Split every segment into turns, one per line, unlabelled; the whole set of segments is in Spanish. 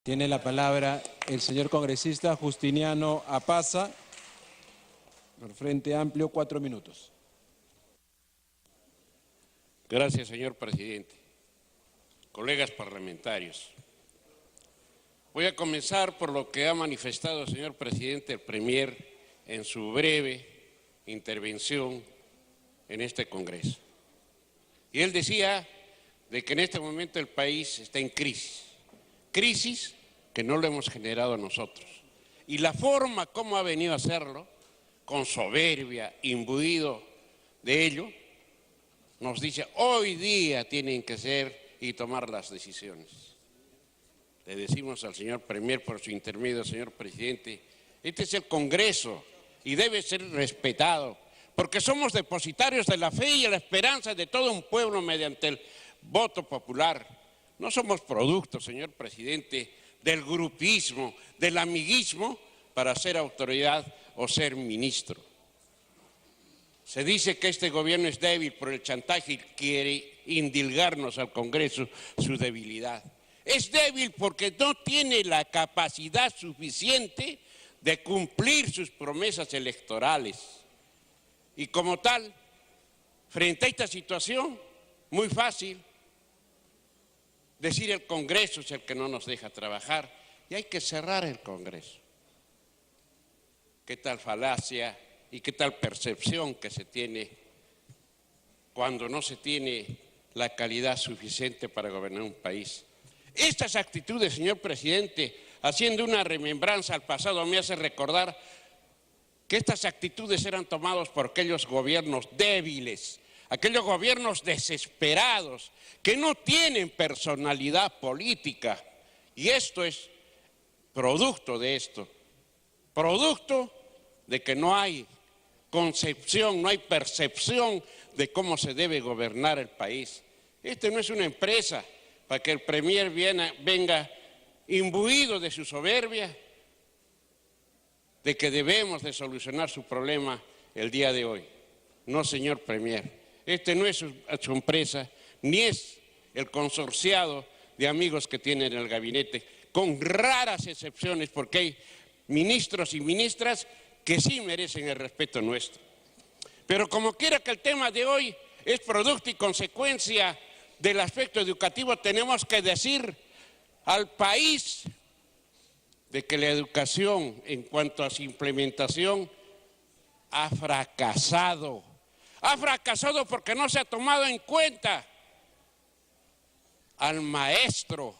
Tiene la palabra el señor congresista Justiniano Apaza, por Frente Amplio, 4 minutos.
Gracias, señor presidente. Colegas parlamentarios, voy a comenzar por lo que ha manifestado, señor presidente, el Premier en su breve intervención en este Congreso. Y él decía de que en este momento el país está en crisis que no lo hemos generado nosotros. Y la forma como ha venido a hacerlo, con soberbia, imbuido de ello, nos dice, hoy día tienen que ser y tomar las decisiones. Le decimos al señor Premier por su intermedio, señor presidente, este es el Congreso y debe ser respetado, porque somos depositarios de la fe y la esperanza de todo un pueblo mediante el voto popular. No somos productos, señor presidente, del grupismo, del amiguismo para ser autoridad o ser ministro. Se dice que este gobierno es débil por el chantaje y quiere indilgarnos al Congreso su debilidad. Es débil porque no tiene la capacidad suficiente de cumplir sus promesas electorales. Y como tal, frente a esta situación, muy fácil, decir el Congreso es el que no nos deja trabajar y hay que cerrar el Congreso. ¿Qué tal falacia y qué tal percepción que se tiene cuando no se tiene la calidad suficiente para gobernar un país? Estas actitudes, señor presidente, haciendo una remembranza al pasado, me hace recordar que estas actitudes eran tomadas por aquellos gobiernos débiles, aquellos gobiernos desesperados, que no tienen personalidad política. Y esto es producto de esto, producto de que no hay concepción, no hay percepción de cómo se debe gobernar el país. Este no es una empresa para que el Premier venga imbuido de su soberbia, de que debemos de solucionar su problema el día de hoy. No, señor Premier. Este no es su empresa, ni es el consorciado de amigos que tiene en el gabinete, con raras excepciones, porque hay ministros y ministras que sí merecen el respeto nuestro. Pero como quiera que el tema de hoy es producto y consecuencia del aspecto educativo, tenemos que decir al país de que la educación en cuanto a su implementación ha fracasado. Ha fracasado porque no se ha tomado en cuenta al maestro,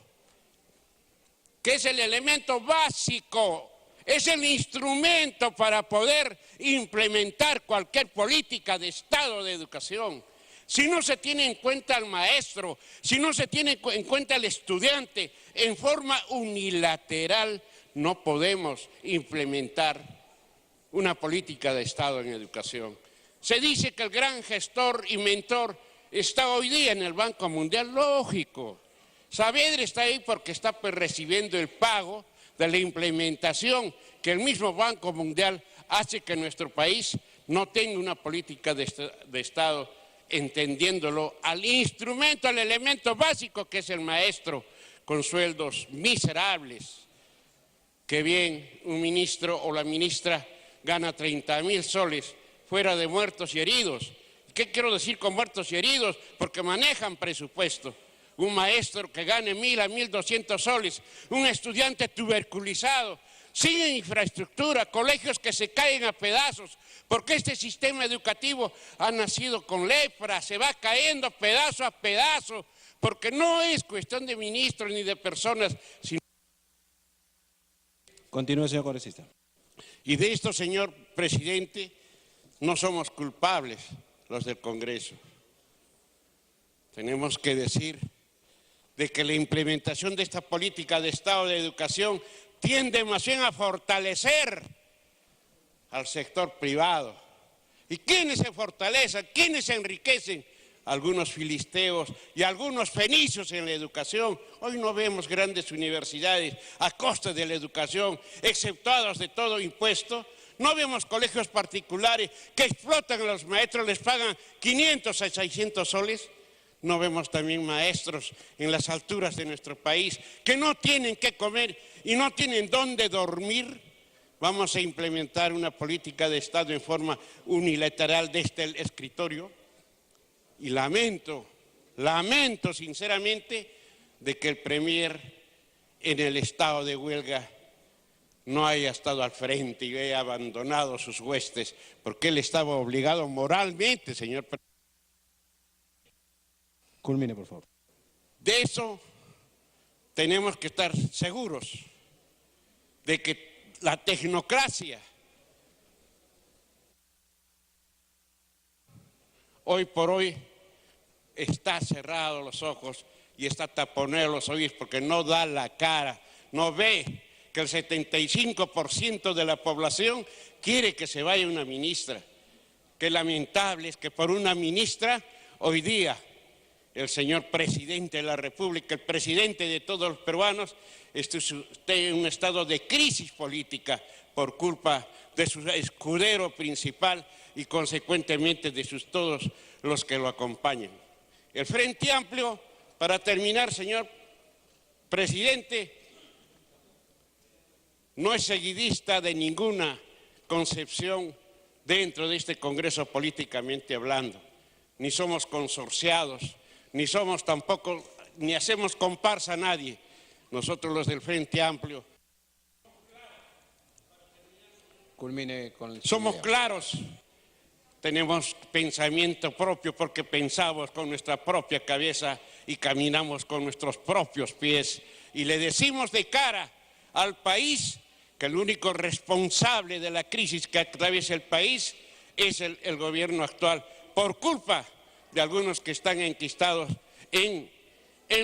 que es el elemento básico, es el instrumento para poder implementar cualquier política de Estado de educación. Si no se tiene en cuenta al maestro, si no se tiene en cuenta al estudiante en forma unilateral, no podemos implementar una política de Estado en educación. Se dice que el gran gestor y mentor está hoy día en el Banco Mundial, lógico. Saavedra está ahí porque está recibiendo el pago de la implementación que el mismo Banco Mundial hace que nuestro país no tenga una política de Estado, entendiéndolo al instrumento, al elemento básico que es el maestro, con sueldos miserables. Que bien un ministro o la ministra gana 30,000 soles fuera de muertos y heridos. ¿Qué quiero decir con muertos y heridos? Porque manejan presupuesto. Un maestro que gane 1.000 a 1.200 soles, un estudiante tuberculizado, sin infraestructura, colegios que se caen a pedazos, porque este sistema educativo ha nacido con lepra, se va cayendo pedazo a pedazo, porque no es cuestión de ministros ni de personas, sino...
Continúe, señor congresista.
Y de esto, señor presidente, no somos culpables los del Congreso. Tenemos que decir de que la implementación de esta política de Estado de educación tiende más bien a fortalecer al sector privado. ¿Y quiénes se fortalecen? ¿Quiénes se enriquecen? Algunos filisteos y algunos fenicios en la educación. Hoy no vemos grandes universidades a costa de la educación, exceptuados de todo impuesto. No vemos colegios particulares que explotan a los maestros, les pagan 500 a 600 soles. No vemos también maestros en las alturas de nuestro país que no tienen qué comer y no tienen dónde dormir. Vamos a implementar una política de Estado en forma unilateral desde el escritorio. Y lamento sinceramente de que el Premier en el estado de huelga no haya estado al frente y haya abandonado sus huestes, porque él estaba obligado moralmente, señor presidente.
Culmine, por favor.
De eso tenemos que estar seguros, de que la tecnocracia hoy por hoy está cerrado los ojos y está taponado los oídos porque no da la cara, no ve que el 75% de la población quiere que se vaya una ministra. Qué lamentable es que por una ministra hoy día el señor presidente de la República, el presidente de todos los peruanos, esté en un estado de crisis política por culpa de su escudero principal y consecuentemente de todos los que lo acompañan. El Frente Amplio, para terminar, señor presidente, no es seguidista de ninguna concepción dentro de este Congreso políticamente hablando, ni somos consorciados, ni somos tampoco, ni hacemos comparsa a nadie. Nosotros los del Frente Amplio
Culmine con el
somos claros, tenemos pensamiento propio porque pensamos con nuestra propia cabeza y caminamos con nuestros propios pies y le decimos de cara al país que el único responsable de la crisis que atraviesa el país es el gobierno actual por culpa de algunos que están enquistados en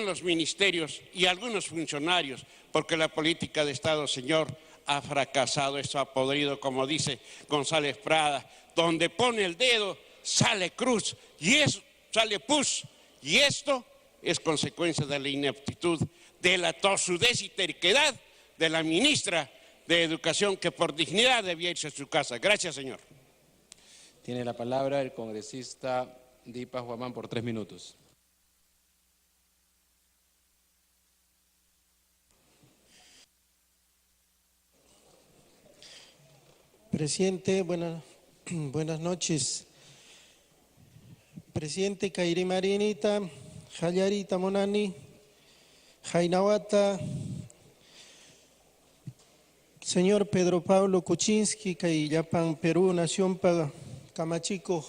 los ministerios y algunos funcionarios, porque la política de Estado, señor, ha fracasado, eso ha podrido, como dice González Prada, donde pone el dedo sale cruz y eso sale pus, y esto es consecuencia de la ineptitud, de la tosudez y terquedad de la ministra de Educación, que por dignidad debía irse a su casa. Gracias, señor.
Tiene la palabra el congresista Dipas Huamán por 3 minutos.
Presidente, buenas noches. Presidente Kairi Marinita, Jayarita Monani, Jainawata, señor Pedro Pablo Kuczynski, Yapan Perú, Nación para Camachico,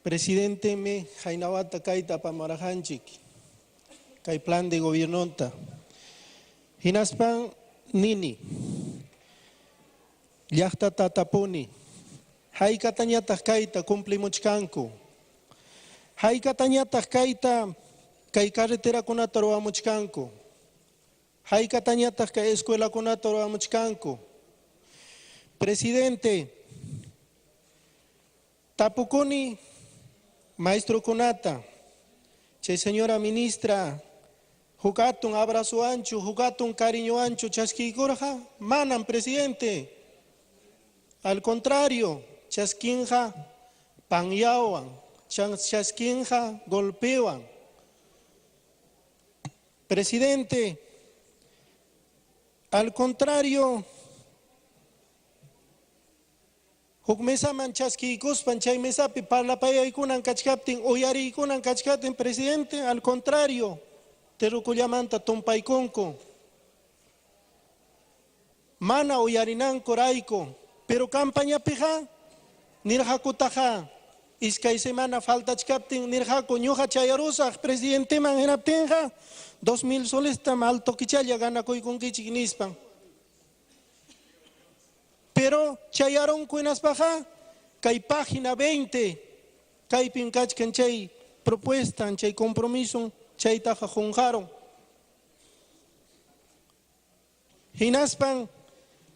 presidente me Jainawata Kaita Pamarajanchik, Kai plan de gobierno. Hinaspan Nini. Llaqta tatapuni, haykatañataq kayta cumplimuchkanku, haykatañataq kayta kay carreterakunata ruwamuchkanku, haykatañataq kay escuelakunata ruwamuchkanku. Presidente, tapukuni maestrokunata, chay señora ministra, hukatun abrazo ancho, hukatun cariño ancho chasquiykurqa, manan presidente. Al contrario, chasquinja panyawan, chasquinja golpean. Presidente, al contrario, huk mesaman chasquiykuspan chay mesapi parlapayaykunan kachkaptin, uyariykunan kachkaptin, presidente, al contrario, terukullamanta tumpaykunku. Mana uyarinanku rayku. Pero campaña pija, nirjakutaja, iskay semana falta chkaptin, nirjaku ñuja chayarusaj, presidente man hinaptinja, 2.000 soles tam alto kichalla ganakuykunkichik nispan. Pero chayaron kuinaspaja, kay página 20, kaypin kachkan chay propuesta, chay compromiso, chay taja junjaron. Hinaspan,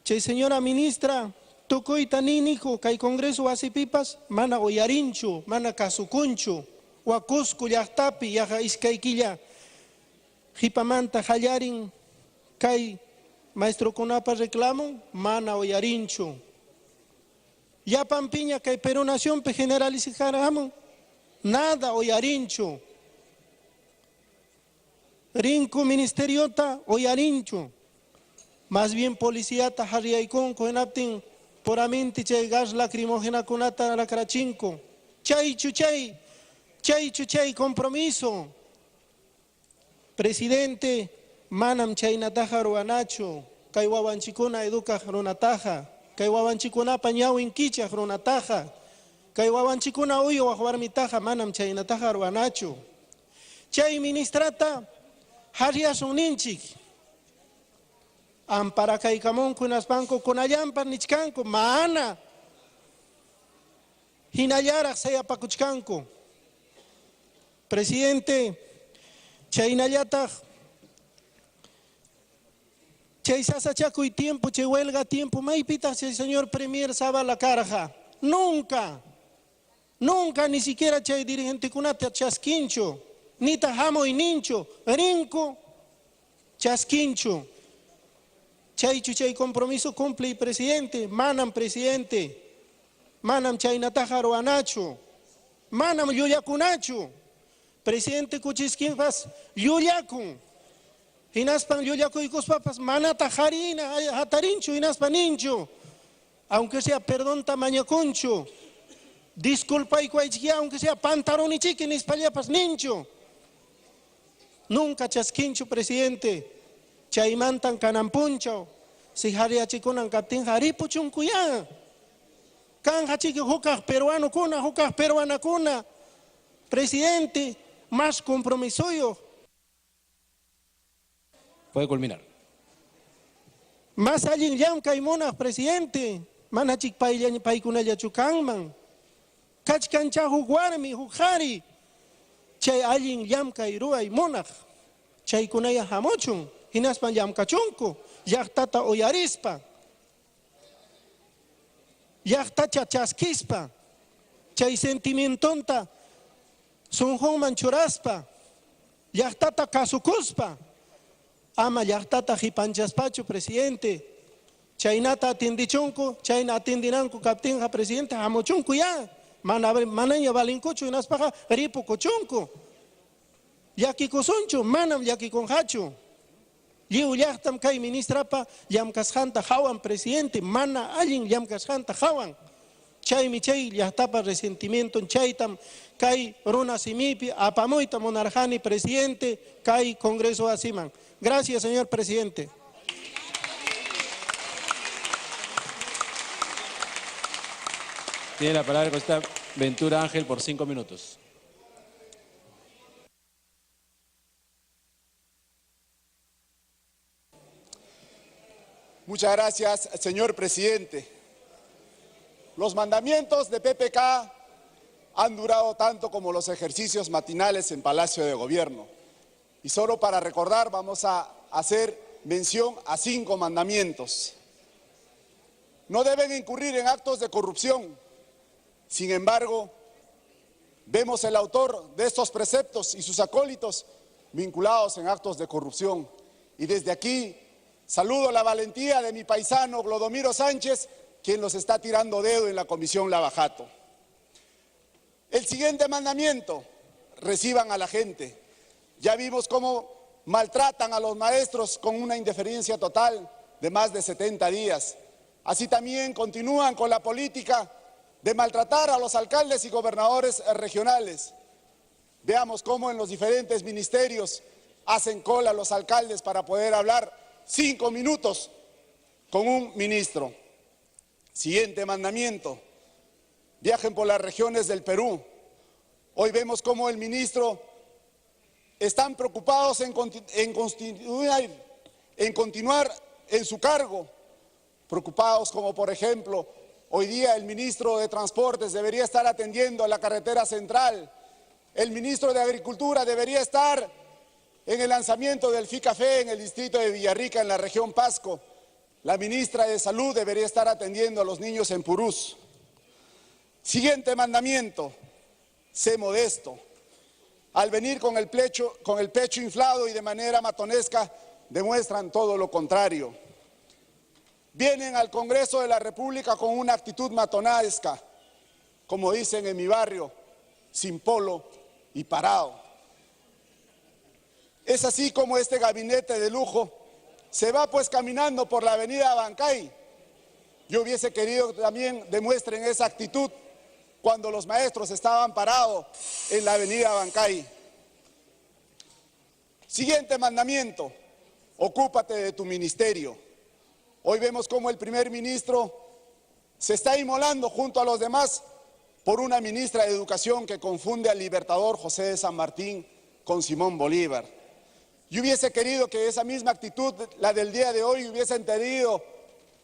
chay señora ministra, Tukuita niniku kay Congreso asipipas mana uyarinchu, mana kasukunchu, wakusku llaqtapi yaqa iskaykilla hipamanta hallarin kay maestrokunapa reclamo mana uyarinchu. Llapan piña kay Perú Nacionpi generalizaramun nada oyarinchu. Rinku ministeriota oyarinchu. Más bien policíata harriaiconco en aptin puramente chay gas lacrimógena kunata lacrachinco. Chay chuchay compromiso. Presidente, manam chaynataja ruanacho, kay wawanchikuna educa runataja, kay wawanchikuna pañawin kicha runataja, kay wawanchikuna uyo warmitaja manam chaynataja ruanacho. Chay ministrata hariasun ninchik. Ampara kaykamon kunas banco kunallampa nichkanko, mana. Hinallara sayapakuchkanko. Presidente, chaynallataq chay sasachakuy tiempo, chay huelga tiempo, maypita chay señor premier Zabala Karaja. Nunca ni siquiera chay dirigente kunata chasquincho, ni tajamo y nincho, rinco, chasquincho. Chay compromiso cumple y presidente, manam chaynataja ruanacho, manam yuyakunacho. Presidente kuchiskinpas yuyakun. Hinaspan yuyaku y cospapas manata harina, hatarincho, hinaspan nincho. Aunque sea perdón tamaño concho. Disculpa y cuaychia, aunque sea pantalón y chiqui, ni espalyapas nincho. Nunca chasquincho, presidente. Chaymantan canampuncho. Si hariachikunan kaptin haripuchunkuya. Kan hachiki hukaj peruano kuna, hukaj peruana kuna. Presidente, más compromiso yo.
Puede culminar.
Más allí ya un caimona, presidente. Manachik paikunaya chukanman. Kachkancha huguarmi, hujari. Chay allin yam kairua y monaj. Chay kunaya hamochun. Hinaspan yam kachunko. Yachtata oyarispa. Yachtacha chaskispa. Chay sentimientonta. Sunjón manchuraspa, yachtata casucuspa, ama yachtata jipanchaspacho, presidente. Chaynata atindichonco, chayna atindinanco captinja, presidente, amochonco ya. Manaña balincocho, inaspaja, ripo cochonco. Yaki cosoncho, manam yaki conjacho. Liu yachtam kay ministrapa, yamkashanta jawan, presidente, mana allin yamkashanta jawan. Chay michay yachtapa resentimiento, chaytam. Kay Runa Simipi, Apamoita Monarjani, presidente, Kay Congreso Asiman. Gracias, señor presidente.
Tiene la palabra el congresista Ventura Ángel por 5 minutos.
Muchas gracias, señor presidente. Los mandamientos de PPK han durado tanto como los ejercicios matinales en Palacio de Gobierno. Y solo para recordar vamos a hacer mención a 5 mandamientos. No deben incurrir en actos de corrupción. Sin embargo, vemos el autor de estos preceptos y sus acólitos vinculados en actos de corrupción. Y desde aquí saludo la valentía de mi paisano Clodomiro Sánchez, quien los está tirando dedo en la Comisión Lavajato. El siguiente mandamiento, reciban a la gente. Ya vimos cómo maltratan a los maestros con una indiferencia total de más de 70 días. Así también continúan con la política de maltratar a los alcaldes y gobernadores regionales. Veamos cómo en los diferentes ministerios hacen cola los alcaldes para poder hablar 5 minutos con un ministro. Siguiente mandamiento. Viajen por las regiones del Perú. Hoy vemos cómo el ministro están preocupados en continuar en su cargo. Preocupados como, por ejemplo, hoy día el ministro de Transportes debería estar atendiendo a la carretera central. El ministro de Agricultura debería estar en el lanzamiento del FICAFE en el distrito de Villarrica, en la región Pasco. La ministra de Salud debería estar atendiendo a los niños en Purús. Siguiente mandamiento, sé modesto. Al venir con el pecho inflado y de manera matonesca, demuestran todo lo contrario. Vienen al Congreso de la República con una actitud matonesca, como dicen en mi barrio, sin polo y parado. Es así como este gabinete de lujo se va pues caminando por la avenida Abancay. Yo hubiese querido que también demuestren esa actitud cuando los maestros estaban parados en la avenida Abancay. Siguiente mandamiento, ocúpate de tu ministerio. Hoy vemos cómo el primer ministro se está inmolando junto a los demás por una ministra de Educación que confunde al libertador José de San Martín con Simón Bolívar. Yo hubiese querido que esa misma actitud, la del día de hoy, hubiesen tenido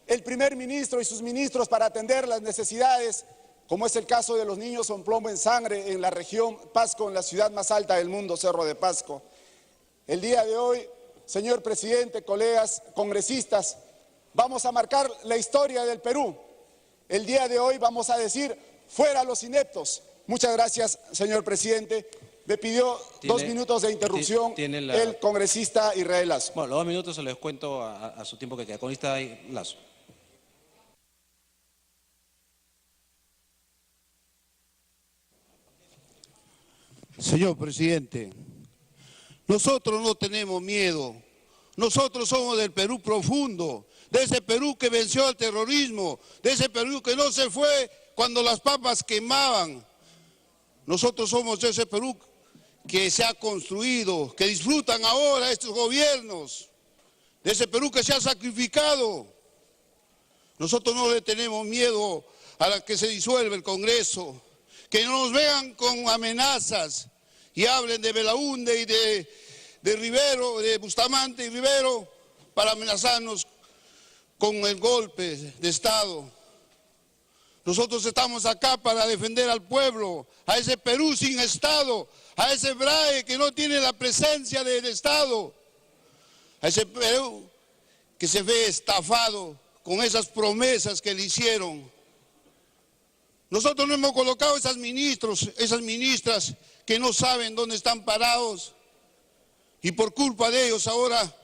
el primer ministro y sus ministros para atender las necesidades, como es el caso de los niños con plomo en sangre en la región Pasco, en la ciudad más alta del mundo, Cerro de Pasco. El día de hoy, señor presidente, colegas congresistas, vamos a marcar la historia del Perú. El día de hoy vamos a decir, fuera los ineptos. Muchas gracias, señor presidente. Me pidió 2 minutos de interrupción el congresista Israel Lazo.
Bueno, los 2 minutos se los cuento a su tiempo que queda. Congresista Lazo.
Señor presidente, nosotros no tenemos miedo. Nosotros somos del Perú profundo, de ese Perú que venció al terrorismo, de ese Perú que no se fue cuando las papas quemaban. Nosotros somos de ese Perú que se ha construido, que disfrutan ahora estos gobiernos, de ese Perú que se ha sacrificado. Nosotros no le tenemos miedo a la que se disuelve el Congreso, que no nos vean con amenazas y hablen de Belaúnde y de Rivero, de Bustamante y Rivero, para amenazarnos con el golpe de Estado. Nosotros estamos acá para defender al pueblo, a ese Perú sin Estado, a ese BRAE que no tiene la presencia del Estado, a ese Perú que se ve estafado con esas promesas que le hicieron. Nosotros no hemos colocado esas ministros, esas ministras que no saben dónde están parados y por culpa de ellos ahora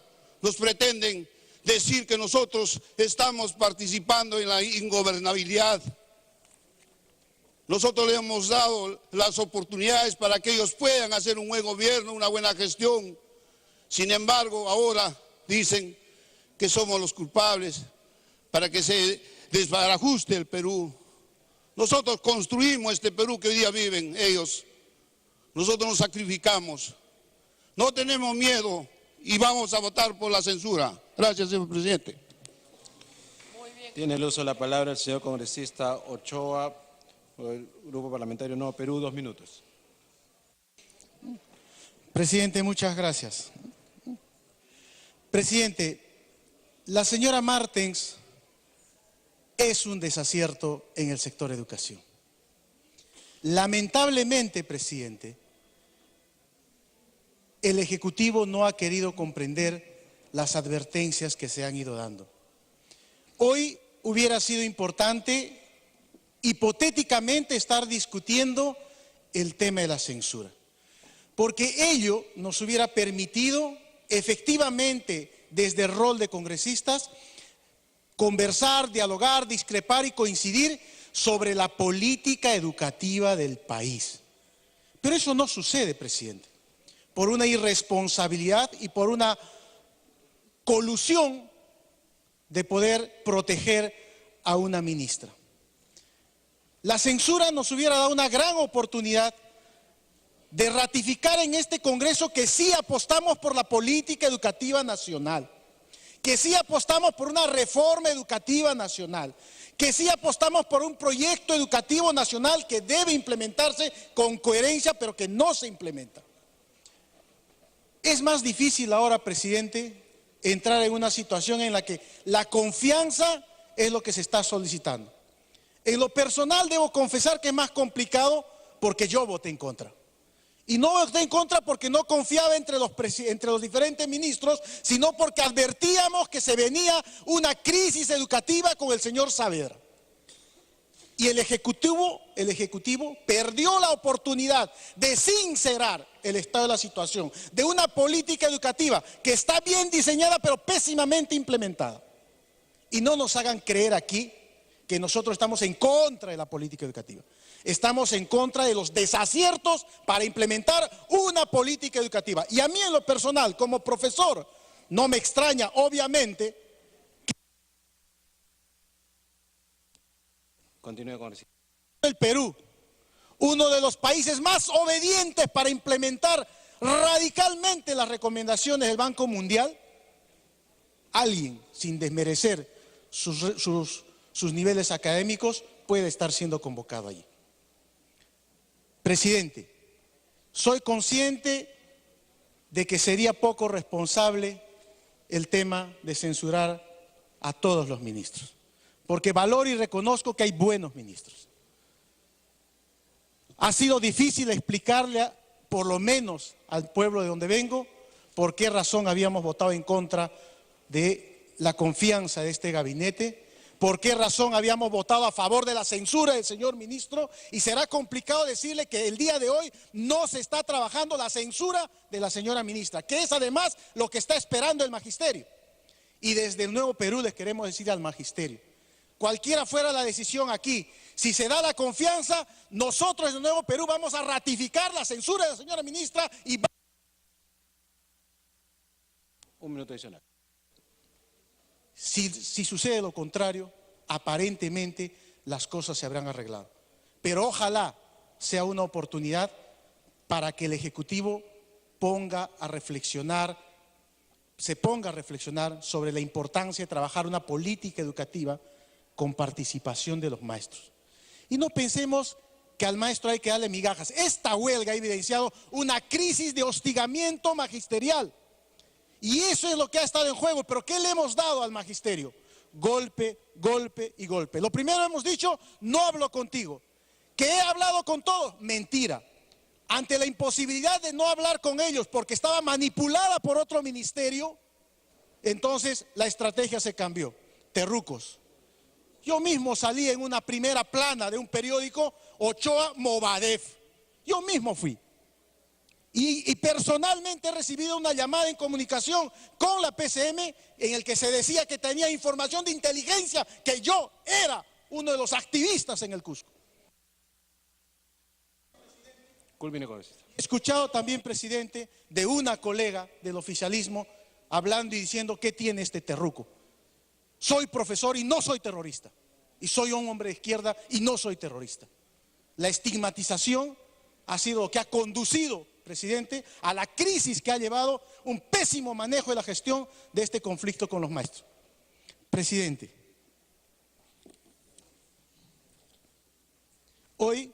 nos pretenden decir que nosotros estamos participando en la ingobernabilidad. Nosotros le hemos dado las oportunidades para que ellos puedan hacer un buen gobierno, una buena gestión. Sin embargo, ahora dicen que somos los culpables para que se desbarajuste el Perú. Nosotros construimos este Perú que hoy día viven ellos. Nosotros nos sacrificamos. No tenemos miedo y vamos a votar por la censura. Gracias, señor presidente.
Tiene el uso de la palabra el señor congresista Ochoa, por el Grupo Parlamentario Nuevo Perú, 2 minutos.
Presidente, muchas gracias. Presidente, la señora Martens es un desacierto en el sector educación. Lamentablemente, presidente, el Ejecutivo no ha querido comprender las advertencias que se han ido dando. Hoy hubiera sido importante, hipotéticamente, estar discutiendo el tema de la censura, porque ello nos hubiera permitido, efectivamente, desde el rol de congresistas, conversar, dialogar, discrepar y coincidir sobre la política educativa del país. Pero eso no sucede, presidente, por una irresponsabilidad y por una colusión de poder proteger a una ministra. La censura nos hubiera dado una gran oportunidad de ratificar en este Congreso que sí apostamos por la política educativa nacional, que sí apostamos por una reforma educativa nacional, que sí apostamos por un proyecto educativo nacional que debe implementarse con coherencia, pero que no se implementa. Es más difícil ahora, presidente, entrar en una situación en la que la confianza es lo que se está solicitando. En lo personal debo confesar que es más complicado porque yo voté en contra. Y no voté en contra porque no confiaba entre los diferentes ministros, sino porque advertíamos que se venía una crisis educativa con el señor Saavedra. Y el Ejecutivo perdió la oportunidad de sincerar el estado de la situación, de una política educativa que está bien diseñada pero pésimamente implementada. Y no nos hagan creer aquí que nosotros estamos en contra de la política educativa. Estamos en contra de los desaciertos para implementar una política educativa. Y a mí en lo personal, como profesor, no me extraña, obviamente.
Continúe, congresista.
El Perú, uno de los países más obedientes para implementar radicalmente las recomendaciones del Banco Mundial, alguien, sin desmerecer sus niveles académicos, puede estar siendo convocado allí. Presidente, soy consciente de que sería poco responsable el tema de censurar a todos los ministros, porque valoro y reconozco que hay buenos ministros. Ha sido difícil explicarle, por lo menos al pueblo de donde vengo, por qué razón habíamos votado en contra de la confianza de este gabinete, por qué razón habíamos votado a favor de la censura del señor ministro, y será complicado decirle que el día de hoy no se está trabajando la censura de la señora ministra, que es además lo que está esperando el magisterio. Y desde el Nuevo Perú les queremos decir al magisterio, cualquiera fuera la decisión aquí, si se da la confianza, nosotros en el Nuevo Perú vamos a ratificar la censura de la señora ministra y
Un minuto adicional.
Si sucede lo contrario, aparentemente las cosas se habrán arreglado. Pero ojalá sea una oportunidad para que el Ejecutivo se ponga a reflexionar sobre la importancia de trabajar una política educativa con participación de los maestros. Y no pensemos que al maestro hay que darle migajas. Esta huelga ha evidenciado una crisis de hostigamiento magisterial. Y eso es lo que ha estado en juego. ¿Pero qué le hemos dado al magisterio? Golpe, golpe y golpe. Lo primero hemos dicho, no hablo contigo. ¿Que he hablado con todos? Mentira. Ante la imposibilidad de no hablar con ellos porque estaba manipulada por otro ministerio, entonces la estrategia se cambió. Terrucos. Yo mismo salí en una primera plana de un periódico, Ochoa Movadef. Yo mismo fui. Y personalmente he recibido una llamada en comunicación con la PCM en el que se decía que tenía información de inteligencia, que yo era uno de los activistas en el Cusco.
Culmine, congresista.
He escuchado también, presidente, de una colega del oficialismo hablando y diciendo ¿qué tiene este terruco? Soy profesor y no soy terrorista. Y soy un hombre de izquierda y no soy terrorista. La estigmatización ha sido lo que ha conducido, presidente, a la crisis que ha llevado un pésimo manejo de la gestión de este conflicto con los maestros. Presidente, hoy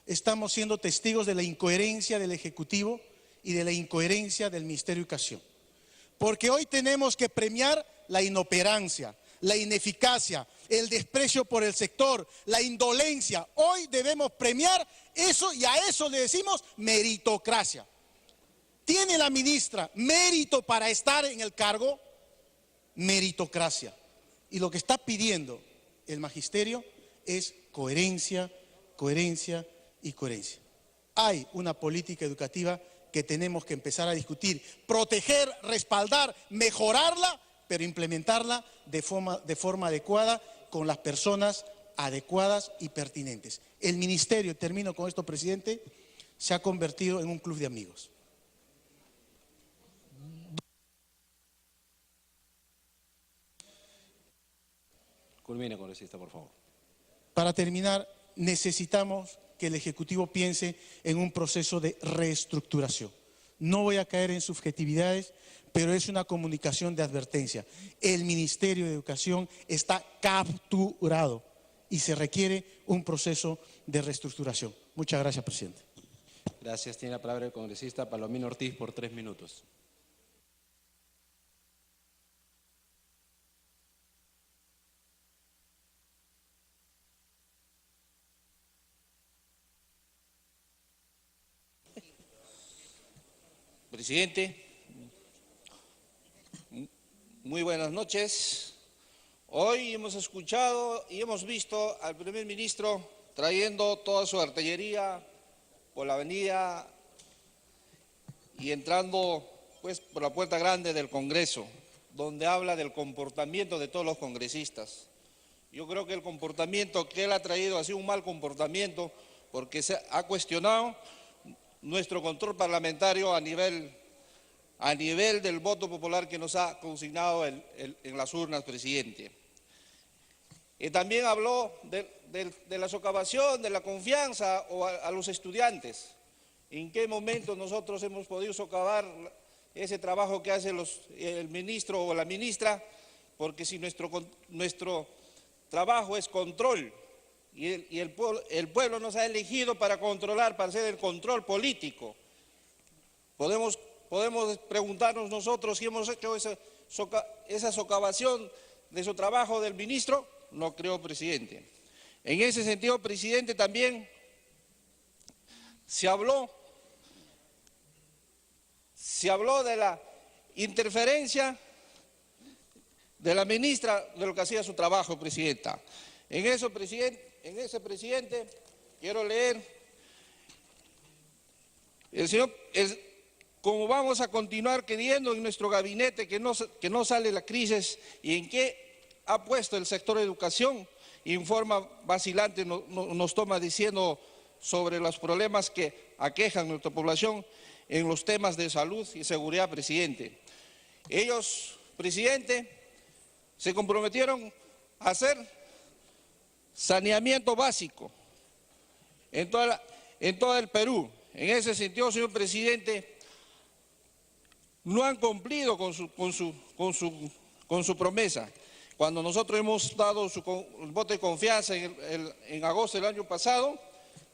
estamos siendo testigos de la incoherencia del Ejecutivo y de la incoherencia del Ministerio de Educación. Porque hoy tenemos que premiar la inoperancia, la ineficacia, el desprecio por el sector, la indolencia. Hoy debemos premiar eso y a eso le decimos meritocracia. ¿Tiene la ministra mérito para estar en el cargo? Meritocracia. Y lo que está pidiendo el magisterio es coherencia, coherencia y coherencia. Hay una política educativa que tenemos que empezar a discutir, proteger, respaldar, mejorarla, pero implementarla de forma adecuada con las personas adecuadas y pertinentes. El ministerio, termino con esto, presidente, se ha convertido en un club de amigos.
Culmine, congresista, por favor.
Para terminar, necesitamos que el Ejecutivo piense en un proceso de reestructuración. No voy a caer en subjetividades, pero es una comunicación de advertencia. El Ministerio de Educación está capturado y se requiere un proceso de reestructuración. Muchas gracias, presidente.
Gracias. Tiene la palabra el congresista Palomino Ortiz por 3 minutos.
Presidente, muy buenas noches. Hoy hemos escuchado y hemos visto al primer ministro trayendo toda su artillería por la avenida y entrando pues por la puerta grande del Congreso, donde habla del comportamiento de todos los congresistas. Yo creo que el comportamiento que él ha traído ha sido un mal comportamiento porque se ha cuestionado nuestro control parlamentario a nivel del voto popular que nos ha consignado en las urnas, presidente. Y también habló de la socavación, de la confianza a los estudiantes. ¿En qué momento nosotros hemos podido socavar ese trabajo que hace el ministro o la ministra? Porque si nuestro trabajo es control y el pueblo nos ha elegido para controlar, para hacer el control político, podemos preguntarnos nosotros si hemos hecho esa socavación de su trabajo del ministro. No creo, presidente. En ese sentido, presidente, también se habló de la interferencia de la ministra de lo que hacía su trabajo, presidenta. En ese, presidente, quiero leer, como vamos a continuar queriendo en nuestro gabinete que no sale la crisis y en qué ha puesto el sector de educación, informa vacilante, nos toma diciendo sobre los problemas que aquejan a nuestra población en los temas de salud y seguridad, presidente. Ellos, presidente, se comprometieron a hacer saneamiento básico en todo el Perú. En ese sentido, señor presidente, no han cumplido con su promesa. Cuando nosotros hemos dado el voto de confianza en agosto del año pasado,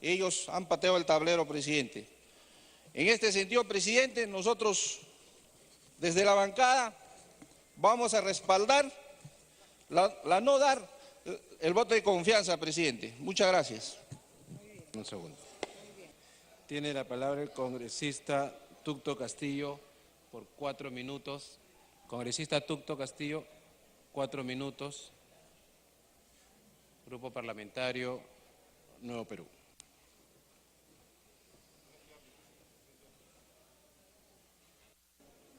ellos han pateado el tablero, presidente. En este sentido, presidente, nosotros desde la bancada vamos a respaldar la no dar el voto de confianza, presidente. Muchas gracias.
Un segundo. Tiene la palabra el congresista Tucto Castillo por 4 minutos. Congresista Tucto Castillo, 4 minutos. Grupo Parlamentario Nuevo Perú.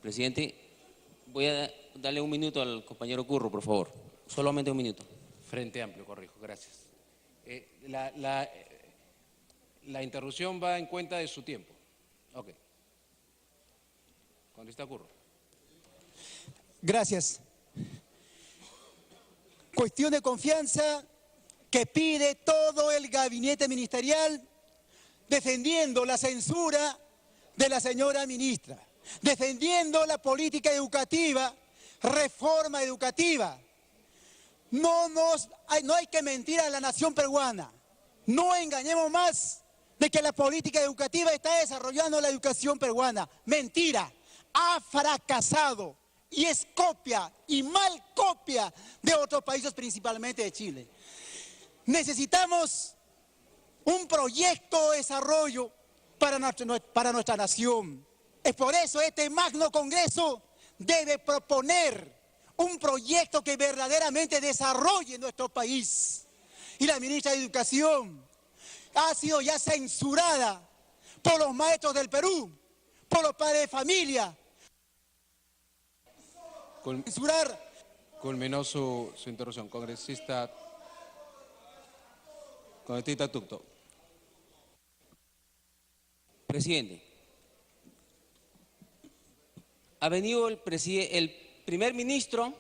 Presidente, voy a darle un minuto al compañero Curro, por favor. Solamente un minuto.
Frente Amplio, corrijo, gracias. La interrupción va en cuenta de su tiempo. Ok. Congresista Curro.
Gracias. Cuestión de confianza que pide todo el gabinete ministerial defendiendo la censura de la señora ministra, defendiendo la política educativa, reforma educativa. No hay que mentir a la nación peruana. No engañemos más de que la política educativa está desarrollando la educación peruana. Mentira. Ha fracasado y es copia y mal copia de otros países, principalmente de Chile. Necesitamos un proyecto de desarrollo para nuestra nación. Es por eso este magno congreso debe proponer un proyecto que verdaderamente desarrolle nuestro país. Y la ministra de Educación ha sido ya censurada por los maestros del Perú, por los padres de familia.
Culminó su interrupción. Congresista Tucto.
Presidente, ha venido el primer ministro